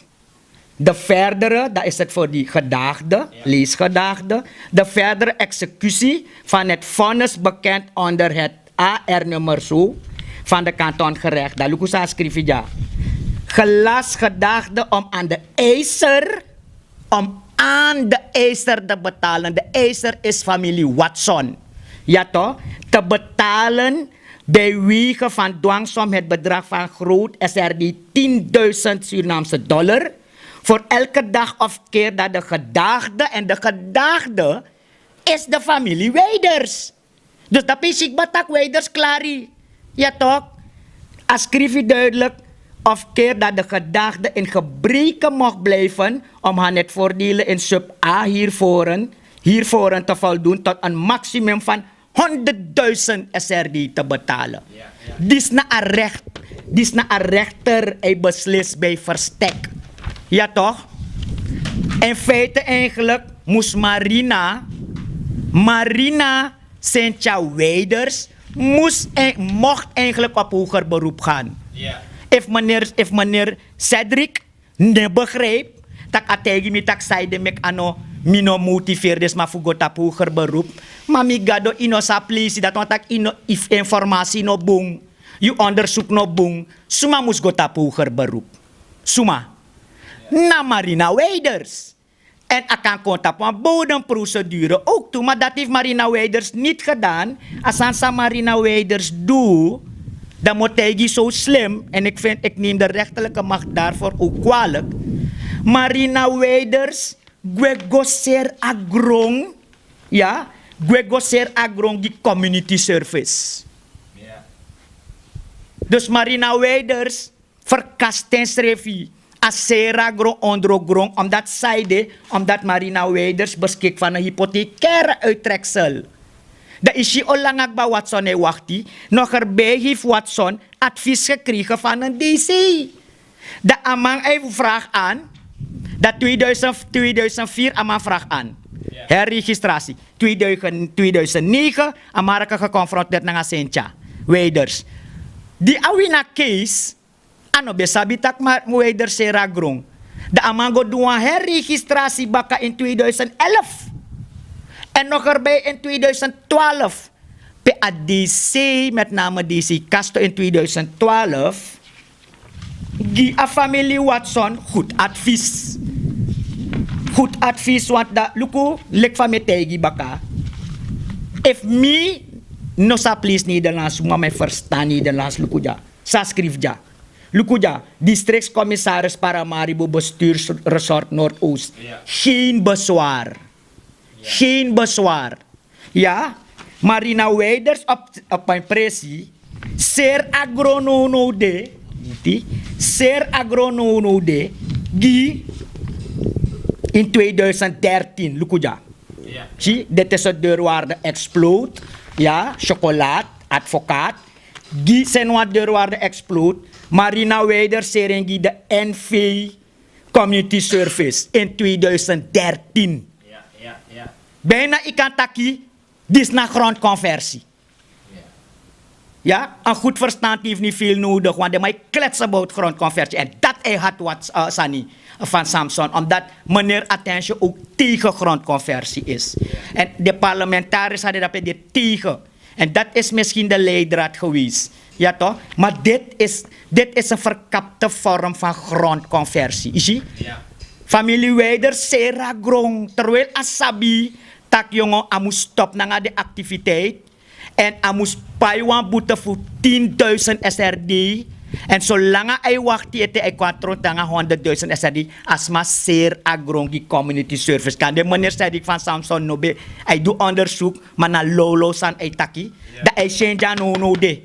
De verdere, dat is het voor die gedaagde, leesgedaagde. De verdere executie van het vonnis bekend onder het AR-nummer zo van de kantongerecht. Dat lukusa schrijf ja. Gelast gedaagde om aan de eiser te betalen. De eiser is familie Watson. Ja toch? Te betalen bij wiege van dwangsom het bedrag van groot SRD 10.000 Surinaamse dollar voor elke dag of keer dat de gedaagde, en de gedaagde is de familie Weders. Dus dat is ik batak Weders klaar. Ja toch? Als schrijf je duidelijk of keer dat de gedaagde in gebreken mocht blijven om aan het voordelen in sub A hiervoren te voldoen tot een maximum van 100.000 SRD te betalen. Dit is na een rechter hij beslist bij verstek. Ja toch? In feite eigenlijk moest Marina Cynthia Weders mocht eigenlijk op hoger beroep gaan. If meneer Cedric ne begreep, tak ategi mi tak saide mek ano mino motiveerdes ma fugot op hoger beroep. Maar mi gado ino sa plisi dat want tak ino if informatie no bung, you onderzoek no bung, suma mus got op hoger beroep. Suma. Na Marina Weders. En akan kontak van bodemprocedure ook toe, maar dat heeft Marina Weders niet gedaan. Als aan Marina Weders doet, dan moet hij zo slim, en ik neem de rechterlijke macht daarvoor ook kwalijk. Marina Weders, Gwegoser Agrong, ja, Gwegoser Agrong die community service. Dus Marina Weders verkast ten streefie. Asera grong ondro grong, omdat Marina Weders beschikt van een hypothecaire uittreksel. Dat is je onlangs bij Watson en wachtie. Nog erbij heeft Watson advies gekregen van een DC. De amang even vraag aan. Dat 2004 amang vraag aan. Herregistratie. 2009 Amerika geconfronteerd met Cynthia Weders. Die awina case. Ano besabitak maar Weders sera grong. De amango doa herregistratie baka in 2011. En nog erbij in 2012. PADC, met name DC Casto in 2012. Die familie Watson goed advies. goed advies wat dat luku lek van me tegi baka. If me no sa please Nederlands, maar mij verstaan Nederlands luku ja. Sa schrijf ja. Luku ja, districtscommissaris Paramaribo bestuursresort Noordoost. Geen bezwaar. Geen bezwaar. Ja, Marina Weiders op mijn pressie. Ser agronono de. Ser agronono de. Die in 2013, lukuja. Zie, dit is het deurwaarde Explode. Ja, chocolade, advocaat. Die zijn wat deurwaarde Explode. Marina Weider serengi de NV Community Service in 2013. Bijna ikantaki, dit is naar grondconversie. Ja, een goed verstand heeft niet veel nodig, want hij klets about grondconversie. En dat hij had wat Sani van Samson, omdat meneer Attention ook tegen grondconversie is. En de parlementariërs hadden dat dit tegen. En dat is misschien de leidraad geweest. Ja toch? Maar dit is een verkapte vorm van grondconversie. Zie? Ja. Familie Weider, Sera Grong, terwijl Asabi, tak jongen, amus stop na de activiteit. En amus paywan boete voor 10.000 SRD. En zolang hij wacht, hij kwam terug 100.000 SRD. Asma zeer agrongi community service. Kan de meneer zei ik van Samson Nobe. Hij doet onderzoek, maar na lolo san hij taki. Dat hij change no de.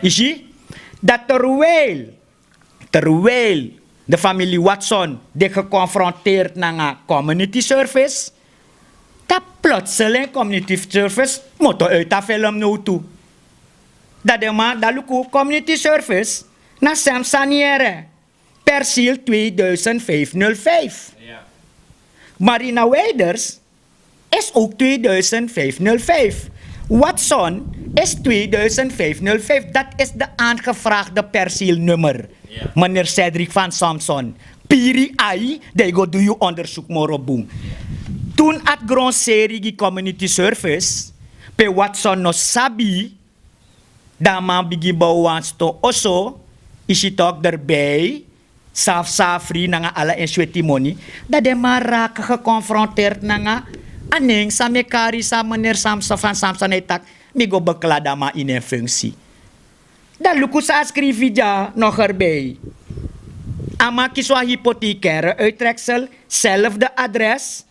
Is je? Dat terwijl de familie Watson de geconfronteerd naar community service. Dat plotseling community service moet uit dat film nou toe. Dat de man, dat lukt community service naar Samsaniere. Perciel 2505. Ja. Marina Weiders is ook 2505. Watson is 2505. Dat is de aangevraagde percielnummer. Ja. Meneer Cedric van Samson. Piri ai, die go doe je onderzoek moroboom. Toen at grond serie community service, pe Watson no sabi, da man begin bouwen sto oso, is het ook erbij, safri nanga ala en swetimoni, dat de man raak geconfronteerd nanga, aning sa mekari sa meneer Samson van Samson etak, migo beklada ma in een functie. Dat luku sa skrivija nog erbij. Ama kiswa hypothecaire uittreksel, zelfde adres,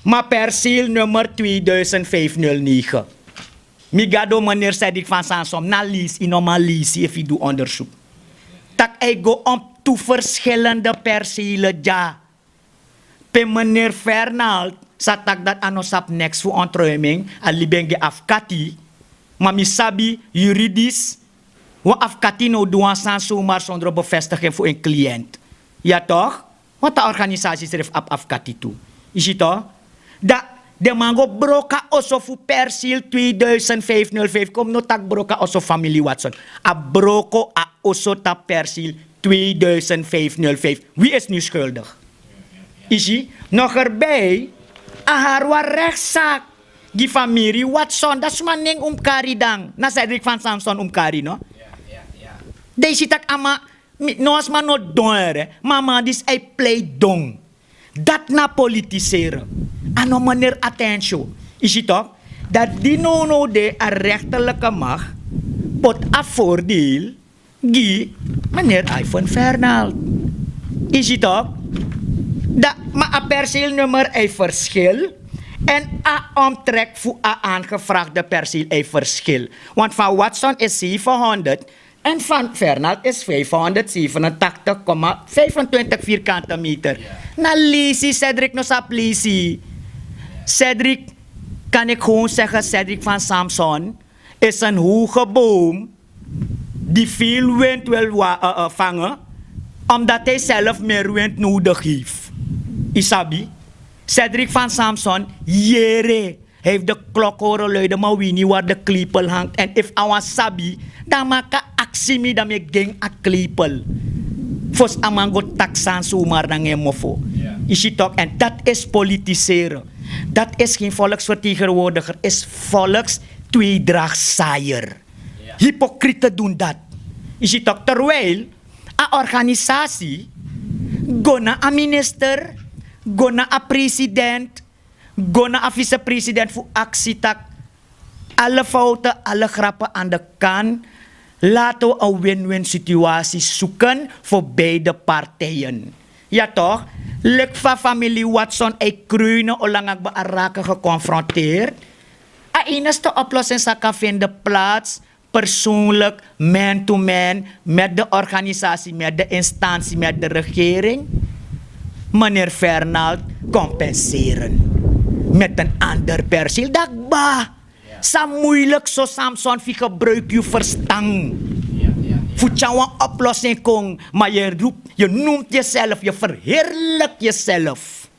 maar perciel nummer 2509. Migado meneer Cedric van Samson, na lease, inoma lease, if je doet onderzoek. Tak ego om toe verschillende percielen ja. Pe meneer Fernald, satak dat anosap next voor ontruiming, alibenge afkati, maar misabi juridisch, wa afkati no doan san zomaar zonder bevestiging voor een cliënt. Ja toch? Wat de organisatie schreef afkati toe. Is het toch? Dat de mango broka oso fu persil 2505 kom no tak broka oso familie Watson. A broko a oso ta persil 2505. Wie is nu schuldig? Is hij? Nog erbij, a harwa rechtszaak. Die familie Watson, dat is maning umkari dang. Na Cedric van Samson umkari, no? Ja. Deze tak ama, no as man no donere, mama dis ay play dong. Dat na politiseren. Ano meneer Attention. Is het toch? Dat die no de a rechterlijke macht pot a voordeel die meneer iPhone Fernald. Is het toch? Dat maar a perceelnummer een verschil en a omtrek voor a aangevraagde perceel een verschil. Want van Watson is 700 en van Fernald is 587,25 vierkante meter. Na leesie, Cedric no sap leesie. Cedric, kan ik gewoon zeggen, Cedric van Samson is een hoge boom die veel wind wil vangen, omdat hij zelf meer wind nodig heeft. Isabi, Cedric van Samson, jere, heeft de klok horen luiden, maar wie niet waar de klepel hangt. En if awan sabi, dan maak actie mee dat je ging a klepel. Fos amango taksan zomaar dan je mofo. Is het toch? En dat is politiseren. Dat is geen volksvertegenwoordiger, is volkstweedrachtzaaier. Hypocrieten doen dat. Is het toch? Terwijl een organisatie go naar een minister, gona a president, gona a vice-president voor actie tak. Alle fouten, alle grappen aan de kant. Laten we een win-win situatie zoeken voor beide partijen. Ja toch? Lek van familie Watson en Kruine olangak ba araka geconfronteerd. A enige oplossing sa kan vinden plaats persoonlijk, man-to-man, met de organisatie, met de instantie, met de regering. Meneer Fernald, compenseren. Met een ander perceel. Dakba. Sa moeilijk zo Samson fi gebruik je verstand. Voor jou een oplossing kon, maar je noemt jezelf, je verheerlijkt jezelf.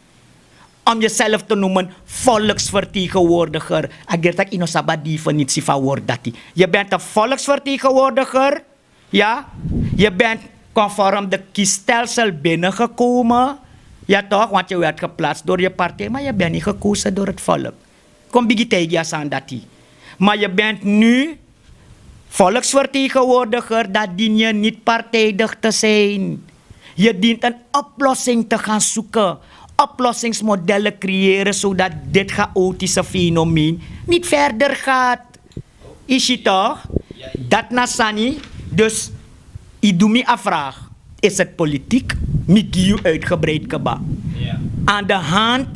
Om jezelf te noemen volksvertegenwoordiger. Agar tak ino sa definitie van woord dat. Je bent een volksvertegenwoordiger. Ja? Je bent conform de kiesstelsel binnengekomen. Ja toch? Want je werd geplaatst door je partij, maar je bent niet gekozen door het volk. Kom bigitegia aan dat. Maar je bent nu volksvertegenwoordiger, dat dien je niet partijdig te zijn. Je dient een oplossing te gaan zoeken. Oplossingsmodellen creëren zodat dit chaotische fenomeen niet verder gaat. Is je toch? Dat nasani. Dus, ik doe me een vraag. Is het politiek? Migiu uitgebreid keba. Aan de hand,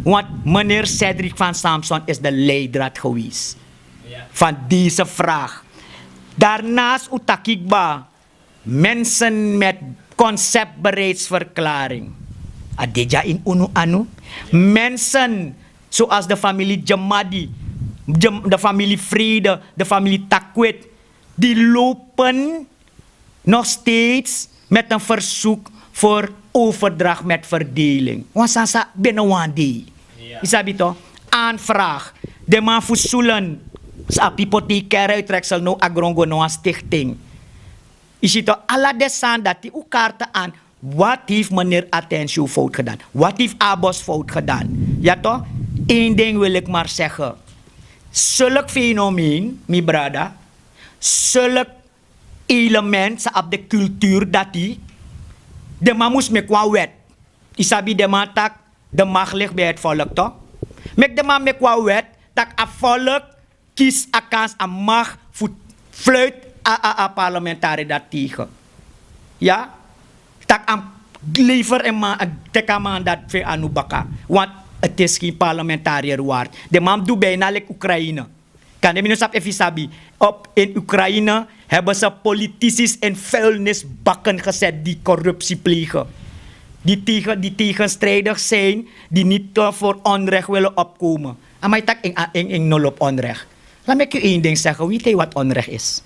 want meneer Cedric van Samson is de leidraad geweest. Van deze vraag. Daarnaast utakikba mensen met conceptbereidsverklaring. Adija in unu anu. Mensen zoals de familie Jamadi, de familie Vrede, de familie Takwit, die lopen nog steeds met een verzoek voor overdracht met verdeling. Want sasa benawandi. Isabi to? Aanvraag. De man fusulan sa hypothecaire uittreksel no agrongo no een stichting. Is het alla desan dat die kaarten aan. Wat heeft meneer Atensio fout gedaan? Wat heeft Abos fout gedaan? Ja toch? Eén ding wil ik maar zeggen. Zulk fenomeen, mi brada, zulk element sa op de cultuur dat die, de man moest me kwa wet. Isabi de man tak, de mag ligt bij het volk toch? Mek de man me kwa wet, tak a volk kies a kans a mag voor fluit a parlementari dat tegen. Ja? Tak am liever en ma teka mandat voor anubaka. Want het is geen parlementariër waard. De man doet bijna like Oekraïne. Kan de minusap even sabi. In Oekraïne hebben ze politici in vuilnisbakken gezet die corruptie plegen. Die tegenstrijdig zijn, die niet voor onrecht willen opkomen. En mij tak in nul op onrecht. Laat me je één ding zeggen. Weet je wat onrecht is?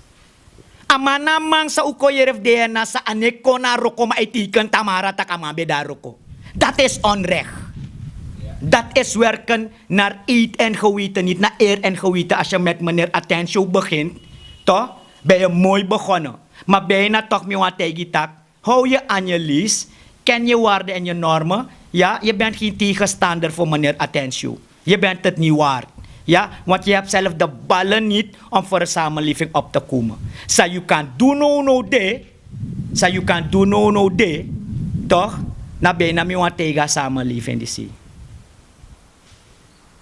Amanamang sa ukoyeref DNA sa aneko na roko maitikan tamara takama beda roko. Dat is onrecht. Dat is werken naar eet en geweten, niet naar eer en geweten. Als je met meneer Atensio begint, toch? Ben je mooi begonnen. Maar bijna toch meer wat tegentak. Hou je aan je lees, ken je waarden en je normen. Ja, je bent geen tegenstander voor meneer Atensio. Je bent het niet waard. Ja, want je hebt zelf de ballen niet om voor een samenleving op te komen. So you can do no de. So you can do no de. Toch? Na bijna mi want tegen samenleving die zie.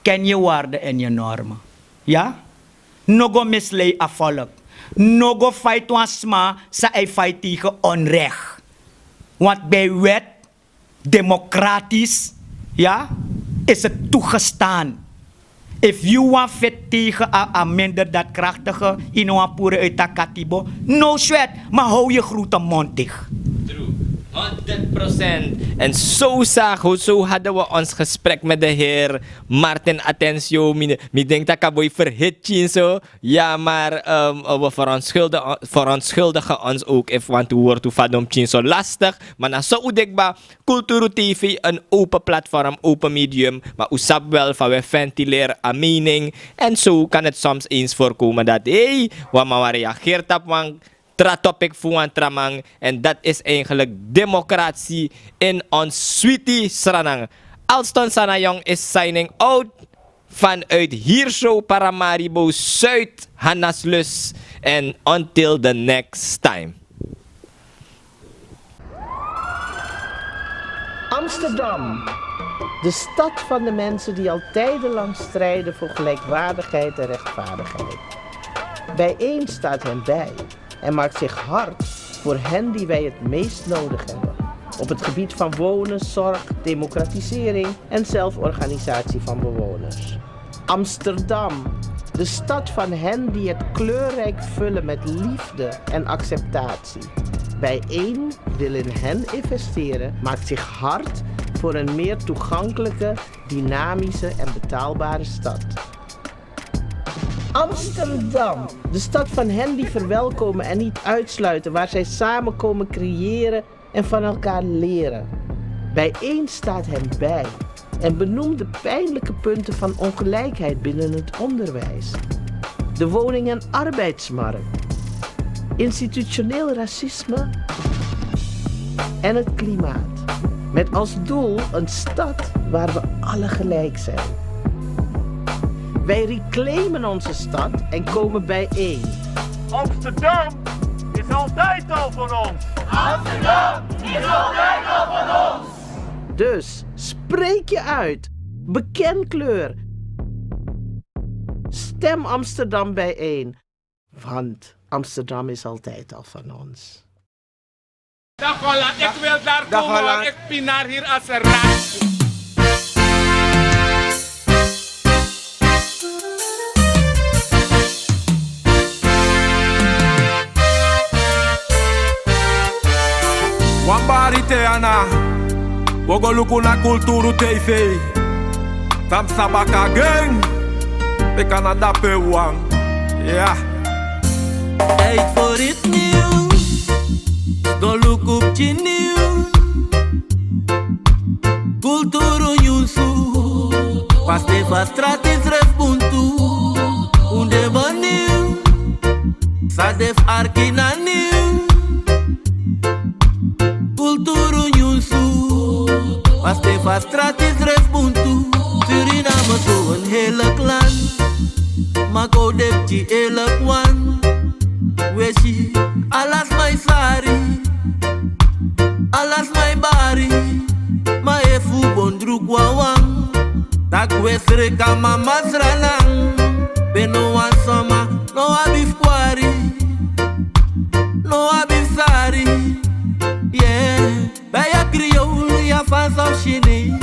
Ken je waarden en je normen. Ja? Nogo mislei a volk. Nogo fight wansma sa ay fight tegen onrecht. Want bij wet, democratisch, ja, is het toegestaan. If you want fit tegen a minder dat krachtige inoapure uit Takatibo, no sweat, maar hou je grote mond dicht. True. 100%. En zo hadden we ons gesprek met de heer Martin Atensio. Ik denk dat ik verhit zo. Ja, maar we verontschuldigen ons ook. If want to woord to vadom zo lastig. Maar na zo udekba, Kulturu TV, een open platform, open medium. Maar usap wel van we ventileren aan mening. En zo kan het soms eens voorkomen dat hey, wat maar reageert op wang. Topic voor een tramang. En dat is eigenlijk democratie in ons sweetie Sranang. Alston Sanayong is signing out vanuit Hiershow Paramaribo Zuid Hanaslus. En until the next time. Amsterdam, De stad van de mensen die al tijdenlang strijden voor gelijkwaardigheid en rechtvaardigheid. Bijeen staat hen bij en maakt zich hard voor hen die wij het meest nodig hebben. Op het gebied van wonen, zorg, democratisering en zelforganisatie van bewoners. Amsterdam, de stad van hen die het kleurrijk vullen met liefde en acceptatie. Bijeen wil in hen investeren, maakt zich hard voor een meer toegankelijke, dynamische en betaalbare stad. Amsterdam, de stad van hen die verwelkomen en niet uitsluiten, waar zij samen komen creëren en van elkaar leren. Bijeen staat hen bij en benoemt de pijnlijke punten van ongelijkheid binnen het onderwijs, de woning- en arbeidsmarkt, institutioneel racisme en het klimaat. Met als doel een stad waar we alle gelijk zijn. Wij reclaimen onze stad en komen bijeen. Amsterdam is altijd al van ons. Amsterdam is altijd al van ons. Dus spreek je uit. Beken kleur. Stem Amsterdam bijeen. Want Amsterdam is altijd al van ons. Dag Holland, ik wil daar komen, want ik pinaar hier als een rat. Wambari Teana, wogo luku na Kulturu TV. Tam sabaka gang, de Canada pewang. Ja. Tijd voor het nieuws, go look op je nieuws. Kulturu nyusu, pas de vastrat is refbuntu. Unde baniu, sa def arkina nieuw. Kulturu nyusu, pas de vastrat is refbuntu. Suriname zo een hele clan, maar go dep die hele kwan. Weshi, alas my sari, alas my bari, ma efu bondru kwawang. Tak wesre kama masranang, beno wan soma, no abif kwari, no abif sari. Yeah, baya kriol ya fans of shini,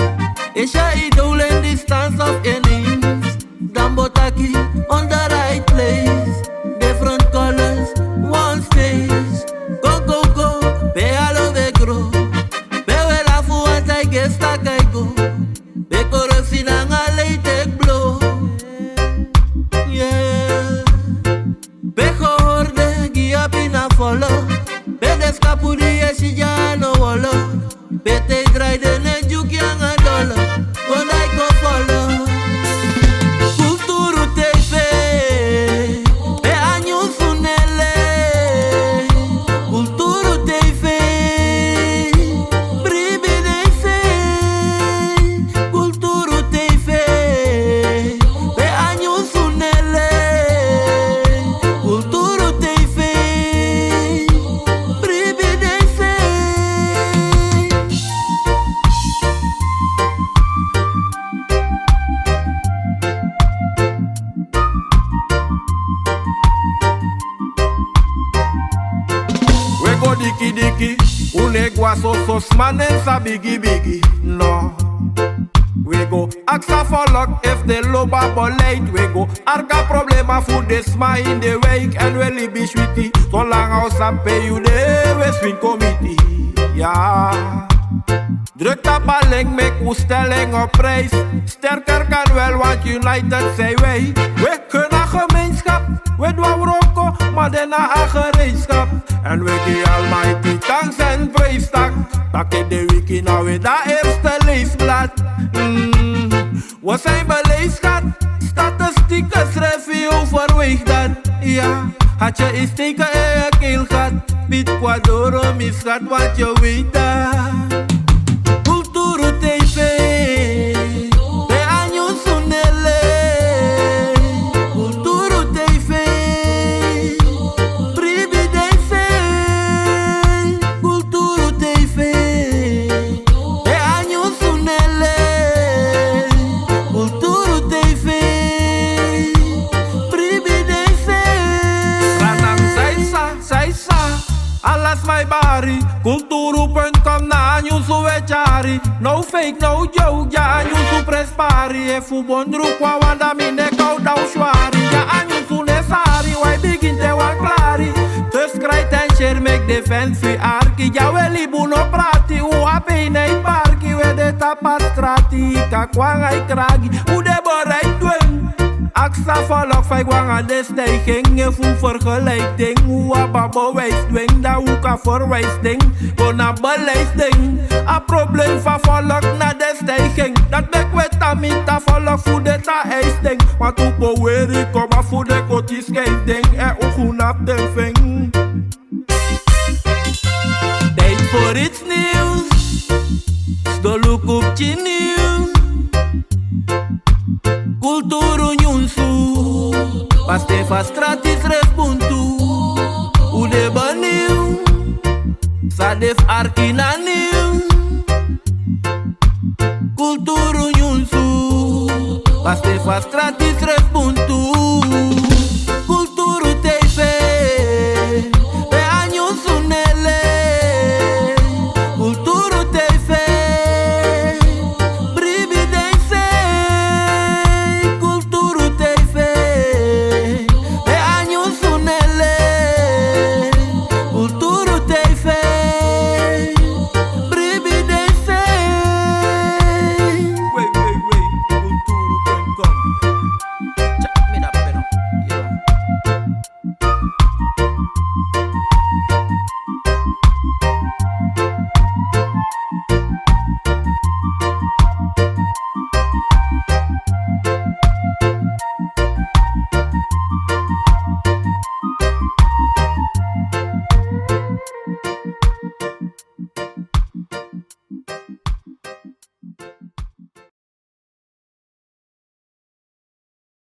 esha idol in distance of enemies. Dambotaki on the right place, different colors, one stage. Go, go, go, be alo vegro, be wela fu antai gesta kaigo, be korosi na ngale take blow. Yeah, be horde gia pina follow, be descapudi eshi jano wolo, be te dry de ne juki anga dolo, gondai go follow. Kulturu TV, be anyu sunele. Kulturu TV, bribinese. Kulturu TV, be anyu sunele. Kulturu TV, bribinese. We go diki diki, unegwa so manen sa bigi bigi. No. We go aksa for luck if the loba boleit. We go arga problema voor de sma in de week. En we libi sweetie, zolang als aan pay you de we swing committee. Ja. Druk tapaling, make ons stelling op prijs. Sterker kan wel, want united zijn wij. We kunnen gemeenschap, we doen roko, maar daarna een gereedschap. En we geven almighty thanks en praise tak. Tak in de wiki nou weer dat eerste leesblad. We zijn beleefd, schat. Statistieken schrijf je overweeg dat. Ja, had je eens steken in je keelgat. Piet Quadoro misgat, want je weet dat. Kulturu TV, be anyu sunele. Kulturu TV, bribidese. Kulturu TV, be anyu sunele. pari. No fake, no joke, ja anyu su prespari. E fu bondru kwa wanda mine kau dau shwari. Ja anyu su nesari, wai begin te wan klari. Dus krijt en share make defense fi arki. Ja weli buno prati, u ape nei parki. We de tapat strati, kakwang ai kragi. U de borai dweng. Aksa volk vijf wangen de stijging. Je voelt vergelijking. Hoe ababo wijst dwing. Dat hoe kan verwijst ding. Gewoon naar beleidsding. Een probleem van volk naar de stijging. Dat ben ik weet dat niet dat volk voor de ta ijs ding. Want hoe power ik kom maar voor de koties schijf ding. En ook goed op de ving. Tijd voor iets nieuws. Sto look op je nieuws. Cultura Nyunsu Pastefa stratis respontu Ude baniu Sadef arkina niu Cultura Nyunsu Pastefa stratis respontu